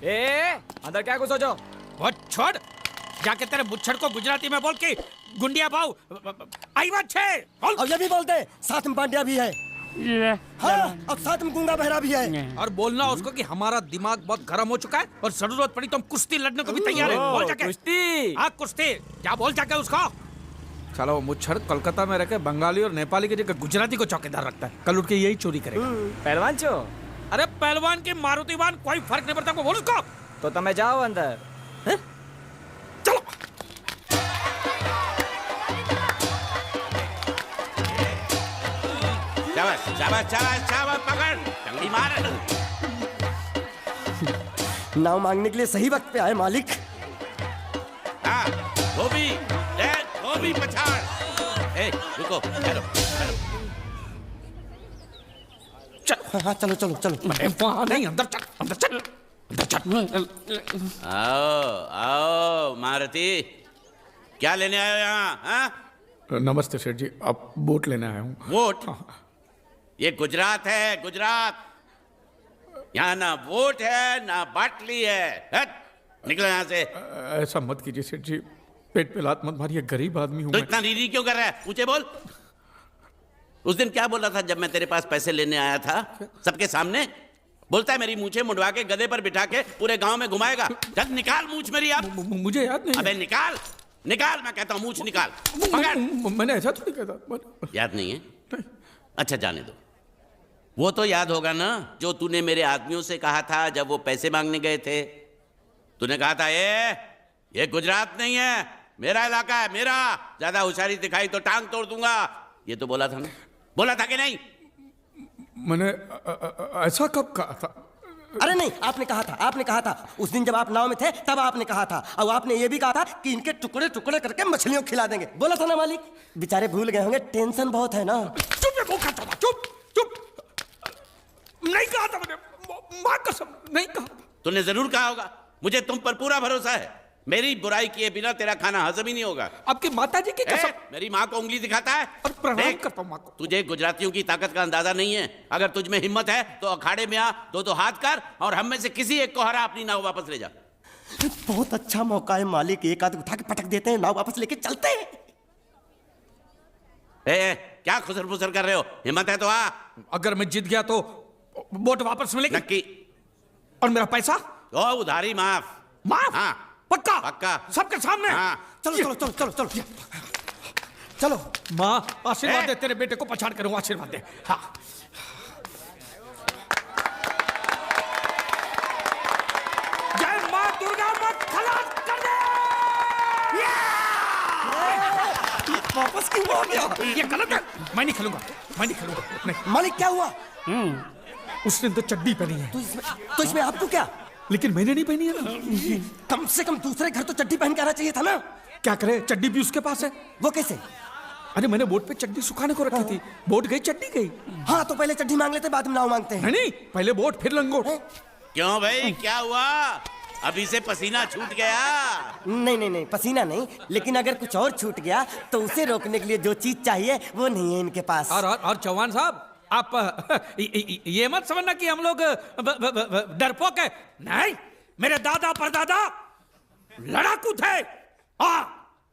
ए अंदर क्या घुसो जो? वो छोड़, जाके तेरे मुच्छड़ को गुजराती में बोल के गुंडिया भाव आई बात छे बोल। और ये भी बोलते साथ में पांड्या भी है। हाँ, और साथ में गूंगा बहरा भी है। और बोलना उसको कि हमारा दिमाग बहुत गर्म हो चुका है और जरूरत पड़ी तो हम कुश्ती लड़ने को भी तैयार है। बोल जाके कुश्ती। हाँ कुश्ती, क्या बोल जाके उसको। चलो वो मुच्छड़ कोलकाता में रहकर बंगाली और नेपाली की जगह गुजराती को चौकीदार रखता है, कल उठ के यही चोरी करेगा। पहलवान छो? अरे पहलवान की मारुति वाहन कोई फर्क नहीं पड़ता, बोल उसको। तो તમે જાઓ અંદર। चलो शाबाश शाबाश शाबाश शाबाश, पकड़ टंगड़ी मार। नाव मांगने के लिए सही वक्त पे आए मालिक। हाँ धोबी पछाड़। ए रुको, चलो हाँ चलो चलो चलो। वहाँ नहीं, अंदर चल अंदर चल अंदर चल। आओ मारुति, क्या लेने आए हो यहाँ? हाँ नमस्ते सेठ जी, आप बोट लेने आया हूँ। वोट? ये गुजरात है, गुजरात। यहाँ ना वोट है ना बाटली है। हट, निकलो यहाँ से। ऐसा मत कीजिए सेठ जी, पेट पे लात मत मारिए, गरीब आदमी हूँ तो मैं। इतना रीरी क्यों कर रहा है? ऊंचे बोल। उस दिन क्या बोला था जब मैं तेरे पास पैसे लेने आया था सबके सामने? बोलता है मेरी मूछें मुंडवा के गधे पर बिठा के पूरे गांव में घुमाएगा। चल निकाल मूछ मेरी आप। मुझे याद नहीं। अबे निकाल निकाल, मैं कहता हूँ मूछ निकाल। पकड़। मैंने ऐसा थोड़ी कहता। याद नहीं है? अच्छा जाने दो। वो तो याद होगा ना जो तूने मेरे आदमियों से कहा था जब वो पैसे मांगने गए थे। तूने कहा था ये गुजरात नहीं है, मेरा इलाका है, मेरा। ज्यादा होशियारी दिखाई तो टांग तोड़ दूंगा। ये तो बोला था ना? बोला था कि नहीं? मैंने ऐसा कब कहा था? अरे नहीं, आपने कहा था उस दिन जब आप नाव में थे तब आपने कहा था। और आपने ये भी कहा था कि इनके टुकड़े टुकड़े करके मछलियों खिला देंगे। बोला था ना मालिक? बेचारे भूल गए होंगे, टेंशन बहुत है ना। चुप चुप चुप। नहीं कहा था मैंने, मां कसम नहीं कहा। तूने जरूर कहा होगा, मुझे तुम पर पूरा भरोसा है। मेरी बुराई किए बिना तेरा खाना हजम ही नहीं होगा। आपकी माता जी की कसम। मेरी माँ को उंगली दिखाता है और प्रणाम करता हूँ माँ को। तुझे गुजरातियों की ताकत का अंदाजा नहीं है। अगर तुझ में हिम्मत है तो अखाड़े में आ, दो हाथ कर और हम में से किसी एक को हरा, अपनी नाव वापस ले जा। बहुत अच्छा मौका है मालिक, एक आध उठा के पटक देते हैं, नाव वापस लेके चलते हैं। क्या खुसर फुसर कर रहे हो? हिम्मत है तो आ। अगर मैं जीत गया तो बोट वापस मिलेगी? नक्की। और मेरा पैसा? ओ उधारी माफ। माफ? हाँ पक्का? पक्का सबके सामने? हाँ। चलो चलो चलो चलो चलो चलो। माँ आशीर्वाद दे, तेरे बेटे को पछाड़ करूँ, आशीर्वाद दे। हाँ जय माँ दुर्गा, मत खलास कर दे। वापस क्यों हो गया? ये गलत है, मैं नहीं खेलूंगा नहीं। मालिक क्या हुआ? उसने तो चड्डी पहनी है। तो इसमें आपको क्या? लेकिन मैंने नहीं पहनी है ना। कम से कम दूसरे घर तो चड्डी पहन के आना चाहिए था ना। क्या करे, चड्डी भी उसके पास है। वो कैसे? अरे मैंने बोट पे चड्डी सुखाने को रखी थी, बोट गई चड्डी गई। हाँ तो पहले चड्डी मांग लेते, बाद में नाव मांगते हैं। नहीं, पहले बोट फिर लंगोट। क्यों भाई, क्या हुआ? अभी से पसीना छूट गया? नहीं पसीना नहीं, लेकिन अगर कुछ और छूट गया तो उसे रोकने के लिए जो चीज चाहिए वो नहीं है इनके पास। और चौहान साहब, आप ये मत समझना कि हम लोग डरपोक है। नहीं, मेरे दादा परदादा लड़ाकू थे।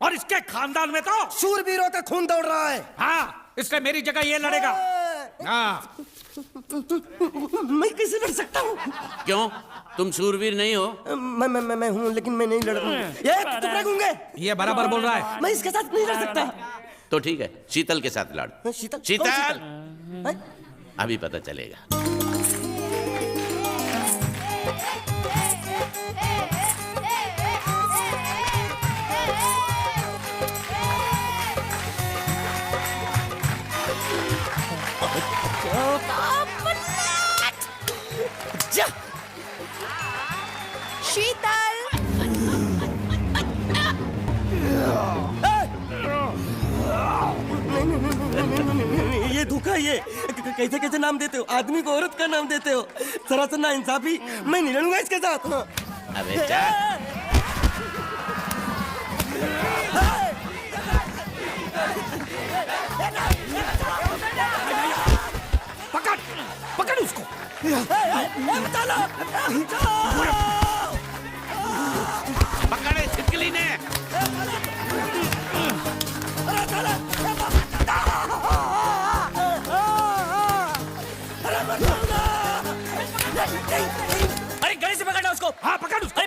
और इसके खानदान में तो शूरवीरों का खून दौड़ रहा है। हाँ, इसलिए मेरी जगह ये लड़ेगा। हाँ। मैं कैसे लड़ सकता हूँ? क्यों, तुम शूरवीर नहीं हो? मैं हूँ, लेकिन मैं नहीं लड़। ये चुप रखूंगे। ये बराबर बोल रहा है। मैं इसके साथ नहीं लड़ सकता। तो ठीक है, शीतल के साथ लड़। शीतल? शीतल अभी पता चलेगा। शीतल, ये धोखा। ये कैसे कैसे नाम देते हो? आदमी को औरत का नाम देते हो, सरासर ना इंसाफी। मैं नहीं लड़ूंगा इसके साथ। अबे जा। पकड़ उसको। बचा लो। पकड़े छिपकली ने। अरे गले से पकड़ना उसको। हाँ पकड़ उसको।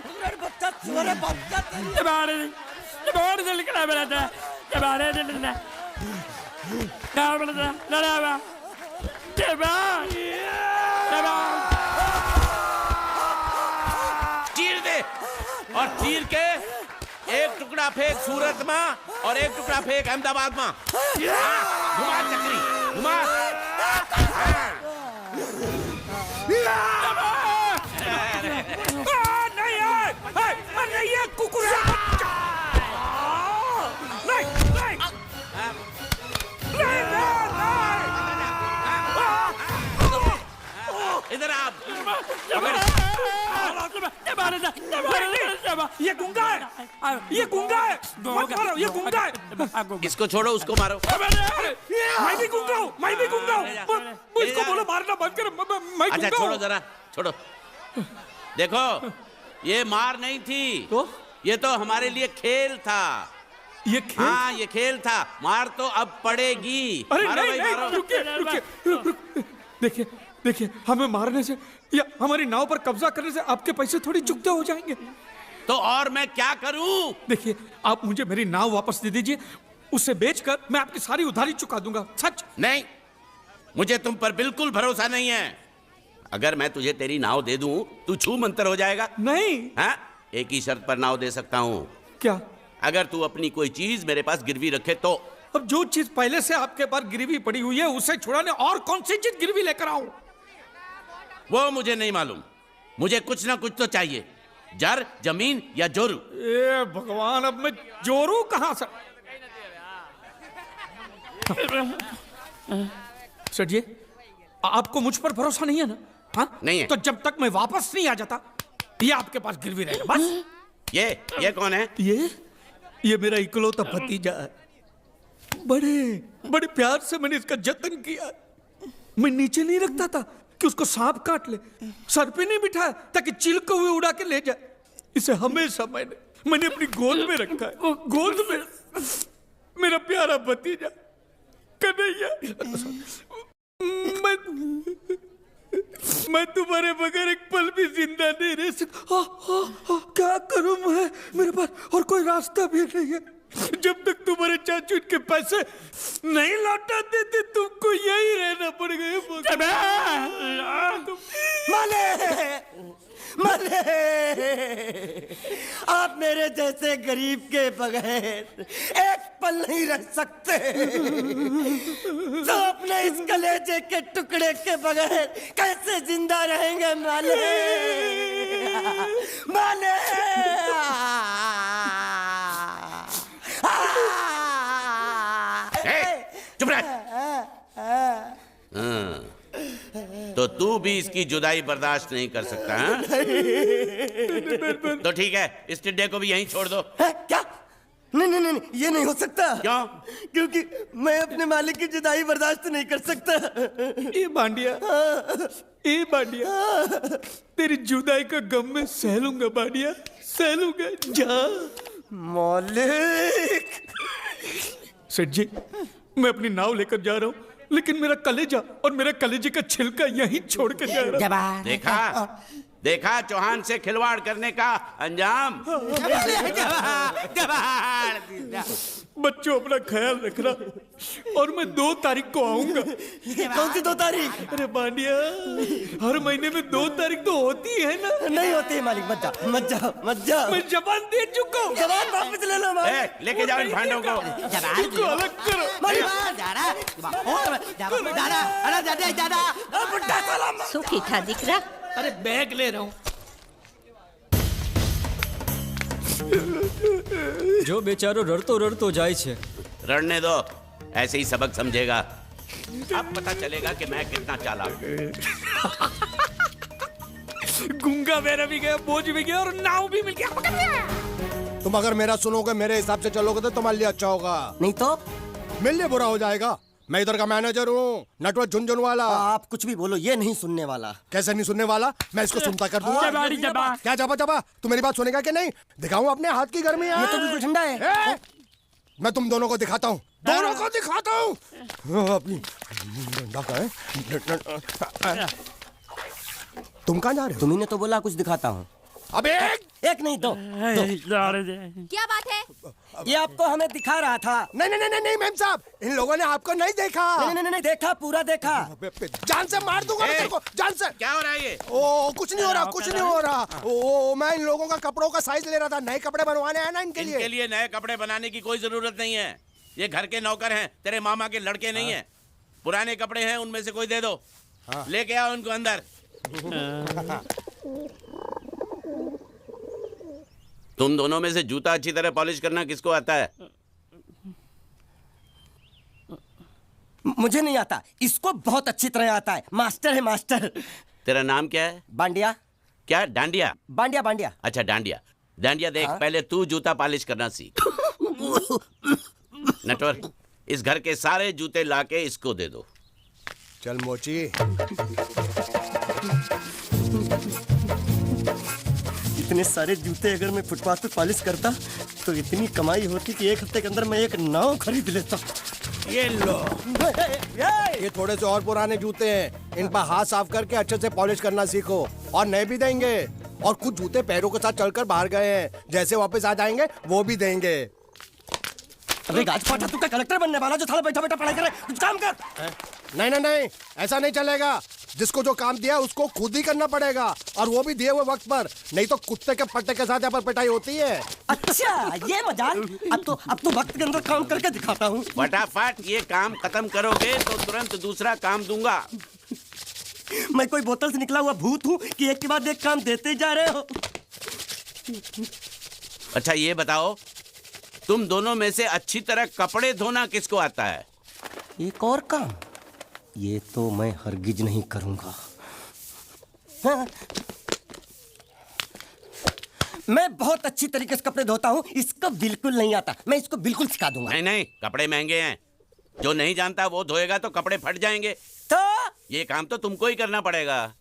चीर दे और चीर के एक टुकड़ा फेंक सूरत में और एक टुकड़ा फेंक अहमदाबाद में। घुमा चक्री घुमा। नहीं है कुकुर। इधर आप। ये गुंगा है, ये गुंगा है, मत मारो, ये गुंगा है। इसको छोड़ो उसको मारो। मैं भी गुंगा हूँ, मैं भी गुंगा हूँ। इसको बोलो मारना बंद करो, मैं अच्छा गुंगा छोड़ो हूँ। जरा छोड़ो। देखो ये मार नहीं थी तो ये तो हमारे लिए खेल था। ये खेल। हाँ ये खेल था। मार तो अब पड़ेगी। अरे मारो नहीं भाई, नहीं मारो। रुकिए रुकिए। देखिए देखिए हमें मारने से या हमारी नाव पर कब्जा करने से आपके पैसे थोड़ी चुकते हो जाएंगे। तो और मैं क्या करूं? देखिए आप मुझे मेरी नाव वापस दे दीजिए, उसे बेचकर मैं आपकी सारी उधारी चुका दूंगा। सच। नहीं मुझे तुम पर बिल्कुल भरोसा नहीं है। अगर मैं तुझे तेरी नाव दे दूं तू छू मंतर हो जाएगा। नहीं। हाँ एक ही शर्त पर नाव दे सकता हूं। क्या? अगर तू अपनी कोई चीज मेरे पास गिरवी रखे तो। अब जो चीज पहले से आपके पास गिरवी पड़ी हुई है उसे छुड़ाने और कौन सी चीज गिरवी लेकर आऊं? वो मुझे नहीं मालूम। मुझे कुछ ना कुछ तो चाहिए। जर जमीन या जोरू। ए भगवान अब मैं जोरू कहां से? सर जी आपको मुझ पर भरोसा नहीं है ना? हाँ नहीं है। तो जब तक मैं वापस नहीं आ जाता ये आपके पास गिरवी रहेगा बस। ये कौन है? ये मेरा इकलौता भतीजा है। बड़े बड़े प्यार से मैंने इसका जतन किया। मैं नीचे नहीं रखता था कि उसको सांप काट ले, सर पे नहीं बिठाया ताकि चिल को हुए उड़ा के ले जाए। इसे हमेशा मैंने अपनी गोद में रखा है। गोद में मेरा प्यारा भतीजा कन्हैया। मैं तुम्हारे बगैर एक पल भी जिंदा नहीं रह सकता। क्या करूं मैं? मेरे पास और कोई रास्ता भी नहीं है। जब तक तुम्हारे चाचू इनके पैसे नहीं लौटा देते तुमको यही रहना पड़ेगा। माले आप मेरे जैसे गरीब के बगैर एक पल नहीं रह सकते। तो अपने इस कलेजे के टुकड़े के बगैर कैसे जिंदा रहेंगे माले? माले चुप रह। तो तू भी इसकी जुदाई बर्दाश्त नहीं कर सकता हाँ? तो ठीक है इस टिड्डे को भी यहीं छोड़ दो। क्या? नहीं, ये नहीं हो सकता। क्यों? क्योंकि मैं अपने मालिक की जुदाई बर्दाश्त नहीं कर सकता। ए बांडिया तेरी जुदाई का गम मैं सह लूंगा बांडिया, सह लूंगा। जा मालिक। सेठ जी मैं अपनी नाव लेकर जा रहा हूँ लेकिन मेरा कलेजा और मेरा कलेजे का छिलका यहीं छोड़ के जा रहा हूँ। देखा चौहान से खिलवाड़ करने का अंजाम। बच्चों अपना ख्याल रखना और मैं 2 तारीख को आऊंगा। कौन सी 2 तारीख? अरे बांडिया हर महीने में 2 तारीख तो होती है ना? नहीं होती है मालिक। मत जाओ। मैं जबान दे चुका हूँ। जबान वापस ले लो मालिक। लेके जाओ इन भांडों को। इनको अलग करो। सुखी था दिकरा। अरे बैग ले रहा हूँ। जो बेचारो रड़तो जाए छे। रड़ने दो ऐसे ही सबक समझेगा। अब पता चलेगा कि मैं कितना चालाक हूं। गुंगा मेरा भी गया, बोझ भी गया और नाव भी मिल गया। तुम अगर मेरा सुनोगे मेरे हिसाब से चलोगे तो तुम्हारे लिए अच्छा होगा। नहीं तो मेरे लिए बुरा हो जाएगा। मैं इधर का मैनेजर हूँ, नटवर झुनझुनवाला। आप कुछ भी बोलो, ये नहीं सुनने वाला। कैसे नहीं सुनने वाला? मैं इसको सुनता कर दूंगा। क्या जबा जबा? तू मेरी बात सुनेगा कि नहीं? दिखाऊं अपने हाथ की गर्मी? ये तो बिल्कुल ठंडा है। मैं तुम दोनों को दिखाता हूँ, दोनों को दिखाता हूँ। अपनी डंडा कहाँ है? तुम कहाँ जा रहे हो? तुम्ही ने तो बोला कुछ दिखाता हूँ। अबे एक नहीं दो। क्या बात है? ये आपको हमें दिखा रहा था। नहीं नहीं नहीं नहीं मैम साहब, इन लोगों ने आपको नहीं देखा। नहीं देखा, पूरा देखा। जान से मार दूंगा मैं तेरे को, जान से। क्या हो रहा है ये? ओ कुछ नहीं हो रहा, कुछ नहीं हो रहा। ओ मैं इन लोगों का कपड़ों का साइज ले रहा था, नए कपड़े बनवाने आए ना इनके इनके लिए। लिए नए कपड़े बनाने की कोई जरूरत नहीं है। ये घर के नौकर हैं, तेरे मामा के लड़के नहीं हैं। पुराने कपड़े हैं, उनमें से कोई दे दो। लेके आओ उनको अंदर। तुम दोनों में से जूता अच्छी तरह पॉलिश करना किसको आता है? मुझे नहीं आता, इसको बहुत अच्छी तरह आता है। मास्टर है मास्टर। तेरा नाम क्या है? बांडिया। क्या? डांडिया? बांडिया बांडिया। अच्छा डांडिया। डांडिया देख, पहले तू जूता पॉलिश करना सीख। नटवर, इस घर के सारे जूते लाके इसको दे दो। चल मोची। इतने सारे जूते अगर मैं फुटपाथ पे पॉलिश करता तो इतनी कमाई होती कि एक हफ्ते के अंदर मैं एक नाव खरीद लेता। ये लो, ये थोड़े से और पुराने जूते हैं, इन पर हाथ साफ करके अच्छे से पॉलिश करना सीखो। और नए भी देंगे, और कुछ जूते पैरों के साथ चलकर बाहर गए हैं, जैसे वापस आ जाएंगे वो भी देंगे। अबे गाजपाटा, तू क्या कलेक्टर बनने वाला जो साला बैठा बैठा पढ़ाई करे? कुछ काम कर। नहीं नहीं नहीं, ऐसा नहीं चलेगा। जिसको जो काम दिया उसको खुद ही करना पड़ेगा, और वो भी दिए हुए वक्त पर, नहीं तो कुत्ते के पट्टे के साथ यहाँ पर पिटाई होती है। अच्छा ये मजाल। अब तो वक्त के अंदर काम करके दिखाता हूँ। फटाफट ये काम खत्म करोगे तो तुरंत दूसरा काम दूंगा। मैं कोई बोतल से निकला हुआ भूत हूँ कि एक के बाद एक काम देते जा रहे हो? अच्छा ये बताओ, तुम दोनों में से अच्छी तरह कपड़े धोना किसको आता है? एक और काम, ये तो मैं हरगिज नहीं करूंगा। हाँ। मैं बहुत अच्छी तरीके से कपड़े धोता हूँ, इसको बिल्कुल नहीं आता। मैं इसको बिल्कुल सिखा दूंगा। नहीं नहीं, कपड़े महंगे हैं। जो नहीं जानता वो धोएगा तो कपड़े फट जाएंगे। तो ये काम तो तुमको ही करना पड़ेगा।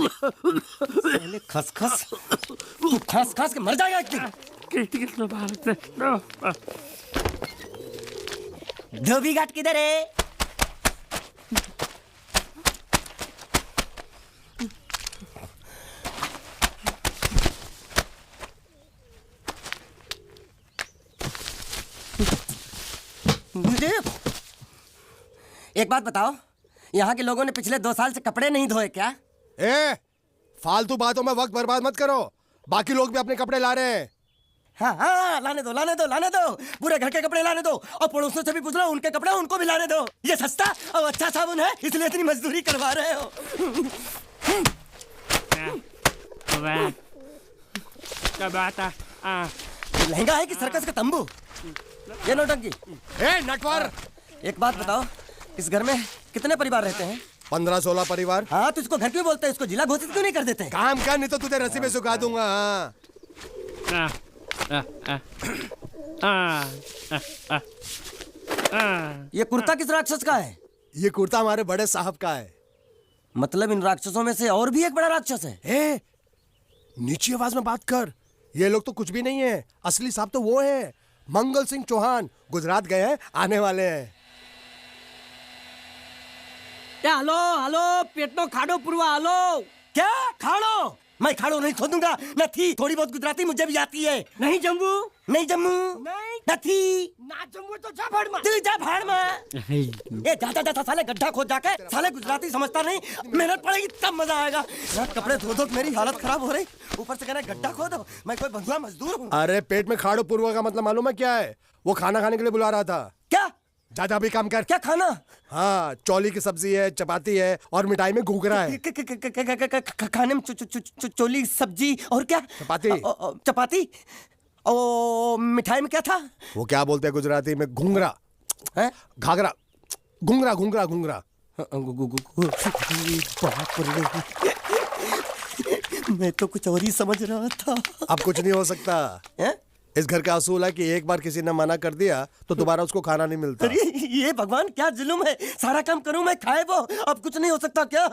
पहले खसखस, तू खस खस के मर जाएगा एक दिन। धोबी घाट किधर है? मुझे एक बात बताओ, यहाँ के लोगों ने पिछले 2 साल से कपड़े नहीं धोए क्या? ए, फालतू बातों में वक्त बर्बाद मत करो। बाकी लोग भी अपने कपड़े ला रहे हैं। हाँ, लाने दो लाने दो लाने दो। पूरे घर के कपड़े लाने दो, और पड़ोसियों से भी पूछ लो, उनके कपड़े उनको भी लाने दो। ये सस्ता और अच्छा साबुन है, इसलिए इतनी मजदूरी करवा रहे हो। लहंगा है कि सर्कस का तंबू? ये नौटंकी। ए नटवर, एक बात बताओ, इस घर में कितने परिवार रहते हैं? 15-16 परिवार। हाँ, तो इसको घर क्यों बोलते हैं? इसको जिला घोषित क्यों नहीं कर देते? काम कर, नहीं तो तुझे रस्सी में सुखा दूंगा। ये कुर्ता किस राक्षस का है? ये कुर्ता हमारे बड़े साहब का है। मतलब इन राक्षसों में से और भी एक बड़ा राक्षस है? ए, नीची आवाज में बात कर। ये लोग तो कुछ भी नहीं है, असली साहब तो वो है, मंगल सिंह चौहान। गुजरात गए हैं, आने वाले हैं। હાલો હાલો પેટનો ખાડો પૂરવા હાલો. क्या खाड़ो? मैं खाड़ो नहीं खोदूंगा। नहीं, थोड़ी बहुत गुजराती मुझे भी आती है। નહીં જમવું? नहीं जम्मू नहीं। नहीं। ના જમવું તો જા ભાડમાં. तू जा भाड़ में। ये जा जा साले गड्ढा खोद जाके। साले गुजराती समझता नहीं, मेहनत पड़ेगी तब मजा आएगा। यार कपड़े धो धो मेरी हालत खराब हो रही, ऊपर से कहना गड्ढा खोदो। मैं कोई बंधुआ मजदूर हूँ? अरे पेट में खाड़ो पूर्वा का मतलब मालूम है क्या है? वो खाना खाने के लिए बुला रहा था। क्या? जा भी काम कर। क्या खाना? हाँ, चौली की सब्जी है, चपाती है, और मिठाई में घूघरा है। खाने में चोली सब्जी और क्या? चपाती। चपाती। ओ मिठाई में क्या था? वो क्या बोलते हैं गुजराती में? घूंघरा। है? घाघरा। घूंघरा घूंघरा घूंघरा। बाप रे, मैं तो कुछ और ही समझ रहा था। अब कुछ नहीं हो सकता। है? इस घर का असूल है कि एक बार किसी ने मना कर दिया तो दोबारा उसको खाना नहीं मिलता। अरे ये भगवान क्या जुल्म है, सारा काम करूं मैं, खाए वो, अब कुछ नहीं हो सकता क्या?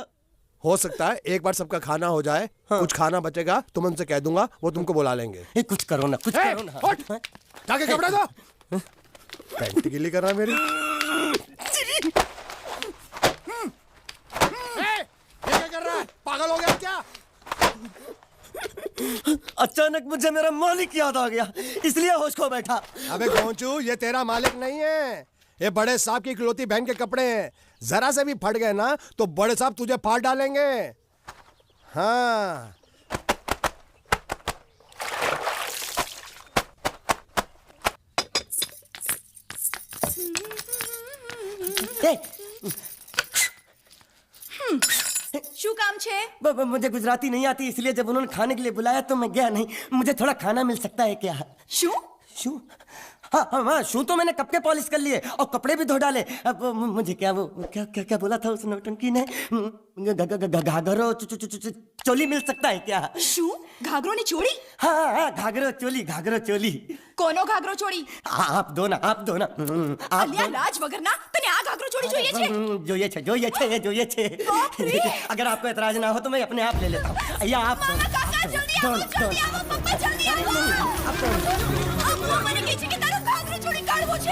हो सकता है एक बार सबका खाना हो जाए, कुछ खाना बचेगा तो मैं उनसे कह दूंगा, वो तुमको बुला लेंगे। कुछ करो ना, कुछ करो ना। जाके कपड़े दो। पैंट गीली कर रहा है मेरी। ये क्या कर रहा है, पागल हो गया क्या? अचानक मुझे मेरा मालिक याद आ गया, इसलिए होश खो बैठा। अबे गोंचू, ये तेरा मालिक नहीं है, ये बड़े साहब की इकलौती बहन के कपड़े हैं। जरा से भी फट गए ना तो बड़े साहब तुझे फाड़ डालेंगे। हाँ શું કામ છે? मुझे गुजराती नहीं आती, इसलिए जब उन्होंने खाने के लिए बुलाया तो मैं गया नहीं। मुझे थोड़ा खाना मिल सकता है क्या? શું? शू? हाँ हाँ हाँ, शू तो मैंने कब के पॉलिश कर लिए और कपड़े भी धो डाले। अब मुझे क्या वो क्या क्या क्या बोला था उस नौटंकी ने? घाघरो चोली मिल सकता है क्या? શું? ઘાઘરોની ચોળી? हाँ हाँ, घाघरो चोली, घाघरो चोली। કોનો ઘાઘરો ચોળી? आप दो ना, आप दो ना। आप અલ્યા લાજ વગરના તને આ ઘાઘરો ચોળી જોઈએ છે? જોઈએ છે। अगर आपको एतराज ना हो तो मैं अपने आप ले लेता हूँ। या आप दो ना, કાકા જલ્દી આવો, જલ્દી આવો, પપ્પા જલ્દી આવો। અમ્મા મને કહે છે કે તારો ઘાઘરો ચોળી કાઢવો છે।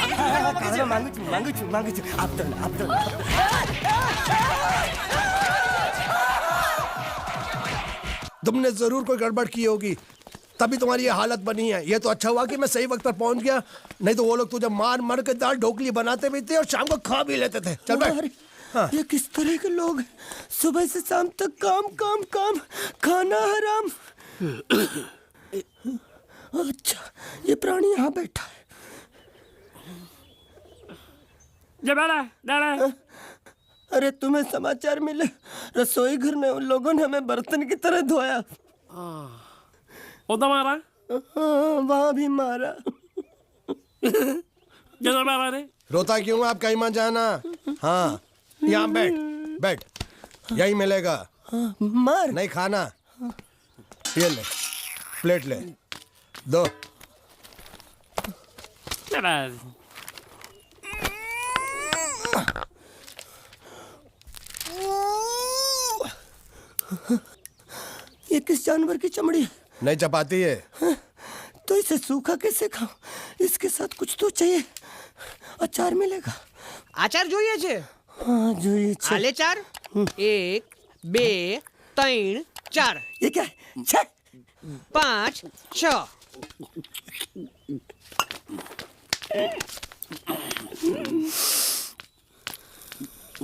मांगू छू। आप दो ना। तुमने जरूर कोई गड़बड़ की होगी, तभी तुम्हारी ये हालत बनी है। ये तो अच्छा हुआ कि मैं सही वक्त पर पहुंच गया, नहीं तो वो लोग तुझे मार के दाल ढोकली बनाते भी थे और शाम को खा भी लेते थे। चल बैठ। हाँ। ये किस तरह के लोग हैं? सुबह से शाम तक काम, खाना हराम। अच्छा, ये प्राणी यहाँ बैठा है। अरे तुम्हें समाचार मिले? रसोई घर में उन लोगों ने हमें बर्तन की तरह धोया। मारा वहां भी मारा। रोता क्यों? आप कहीं मत जाना। हाँ, यहाँ बैठ, यही मिलेगा। मार नहीं खाना, ये ले, प्लेट ले, दो। ये किस जानवर की चमड़ी है? नहीं चपाती है। तो इसे सूखा कैसे खाऊं? इसके साथ कुछ तो चाहिए। अचार मिलेगा? આચાર જોઈએ છે? हाँ જોઈએ છે। આલે ચાર 1 2 3 4 ये क्या है? 6 5 6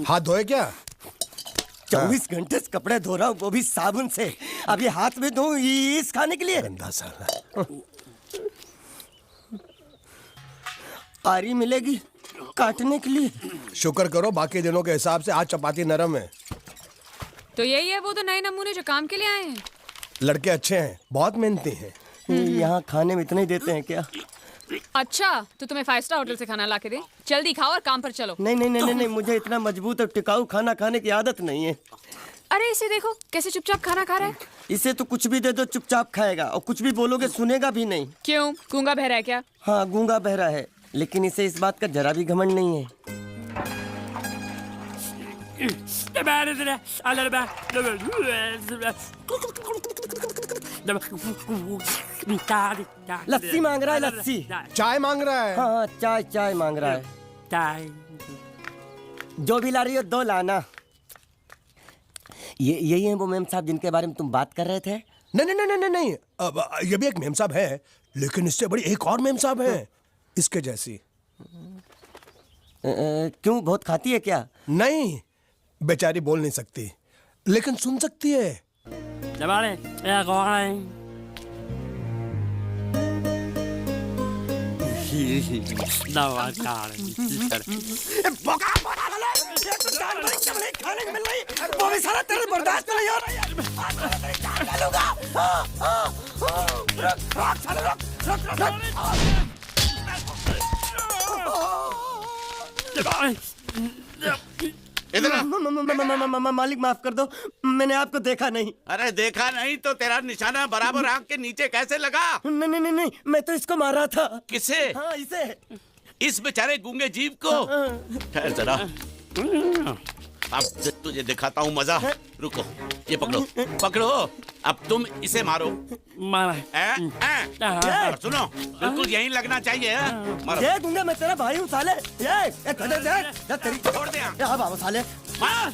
हाथ धोए क्या? 24 घंटे से कपड़े धो रहा हूँ, वो भी साबुन से। अब ये हाथ में धो इस खाने के लिए? गंदा साला। आरी मिलेगी काटने के लिए? शुक्र करो बाकी दिनों के हिसाब से आज चपाती नरम है। तो यही है वो तो नए नमूने जो काम के लिए आए हैं। लड़के अच्छे हैं, बहुत मेहनती हैं। यहाँ खाने में इतना ही देते हैं क्या? अच्छा, तो तुम्हें 5 स्टार होटल से खाना ला के दे? जल्दी खाओ और काम पर चलो। नहीं, मुझे इतना मजबूत और टिकाऊ खाना खाने की आदत नहीं है। अरे इसे देखो कैसे चुपचाप खाना खा रहा है। इसे तो कुछ भी दे दो चुपचाप खाएगा, और कुछ भी बोलोगे सुनेगा भी नहीं। क्यों, गूंगा बहरा है क्या? हाँ, गूंगा बहरा है, लेकिन इसे इस बात का जरा भी घमंड नहीं है। लस्सी मांग रहा है, लस्सी। चाय मांग रहा है। हाँ, चाय मांग रहा है। जो भी ला रही हो 2 लाना। यही है वो मेम साहब जिनके बारे में तुम बात कर रहे थे? नहीं। अब ये भी एक मेम साहब है, लेकिन इससे बड़ी एक और मेम साहब है, इसके जैसी। क्यों, बहुत खाती है क्या? नहीं, बेचारी बोल नहीं सकती, लेकिन सुन सकती है। खाने को मिल रही, वो भी सारा तेरे बर्दाश्त नहीं हो रहा। इधर आ। मालिक माफ कर दो, मैंने आपको देखा नहीं। अरे देखा नहीं तो तेरा निशाना बराबर आंख के नीचे कैसे लगा? नहीं नहीं नहीं, मैं तो इसको मारा था। किसे? हाँ, इसे। इस बेचारे गूंगे जीव को? ठहर जरा, अब तुझे दिखाता हूँ मजा। रुको, ये पकड़ो पकड़ो, अब तुम इसे मारो। मारा और सुनो, बिल्कुल यहीं लगना चाहिए। मारो। ये गूंगा, मैं तेरा भाई हूँ साले। ये तेरी छोड़ दे। हाँ बाबू साले। मार।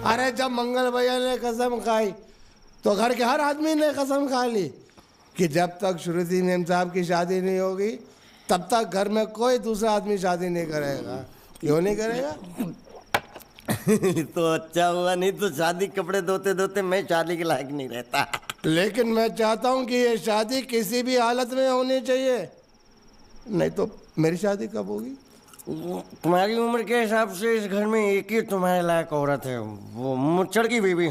अरे जब मंगल भैया ने कसम खाई तो घर के हर आदमी ने कसम खा ली कि जब तक श्रुति मेम साहब की शादी नहीं होगी तब तक घर में कोई दूसरा आदमी शादी नहीं करेगा। क्यों नहीं करेगा? तो अच्छा हुआ, नहीं तो शादी कपड़े धोते धोते मैं शादी के लायक नहीं रहता। लेकिन मैं चाहता हूँ कि ये शादी किसी भी हालत में होनी चाहिए, नहीं तो मेरी शादी कब होगी? तुम्हारी उम्र के हिसाब से इस घर में एक ही तुम्हारे लायक औरत है, वो मुच्छड़ की बीवी।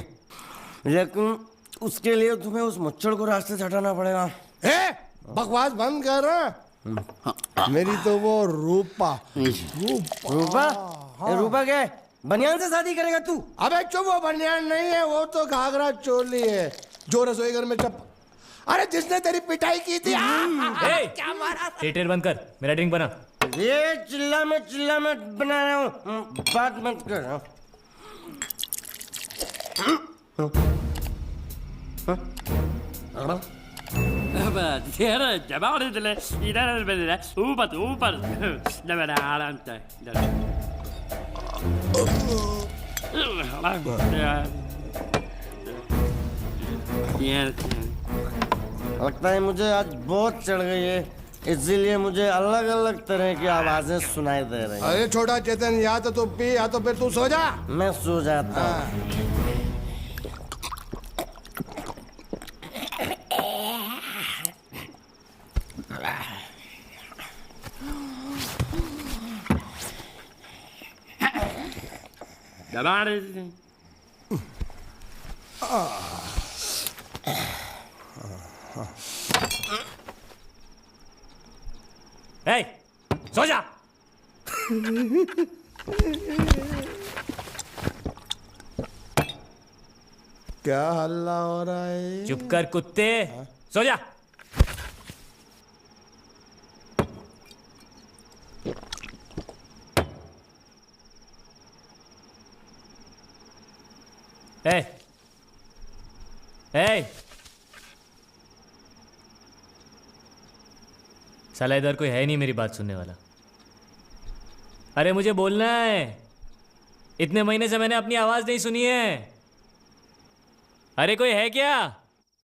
लेकिन उसके लिए तुम्हें उस मुच्छड़ को रास्ते से हटाना पड़ेगा। बकवास बंद कर रहा। मेरी तो वो रूपा। रूपा? रूपा क्या है? बनियान से शादी करेगा तू? अबे चुप, वो बनियान नहीं है, वो तो घाघरा चोली है जो रसोई घर में अरे जिसने तेरी पिटाई की थी। क्या मारा? थिएटर बंद कर, मेरा ड्रिंक बना। ये चिल्ला मैं बना रहा हूँ, बात मत कर। लगता है मुझे आज बहुत चढ़ गई है, इसीलिए मुझे अलग अलग तरह की आवाजें सुनाई दे रही हैं। अरे छोटा चेतन, या तो तू पी या तो फिर तू सो जा। मैं सो जाता हूँ। सो जा। क्या हल्ला हो रहा है? चुप कर कुत्ते, सो जा। साला इधर कोई है नहीं मेरी बात सुनने वाला। अरे मुझे बोलना है, इतने महीने से मैंने अपनी आवाज नहीं सुनी है। अरे कोई है क्या?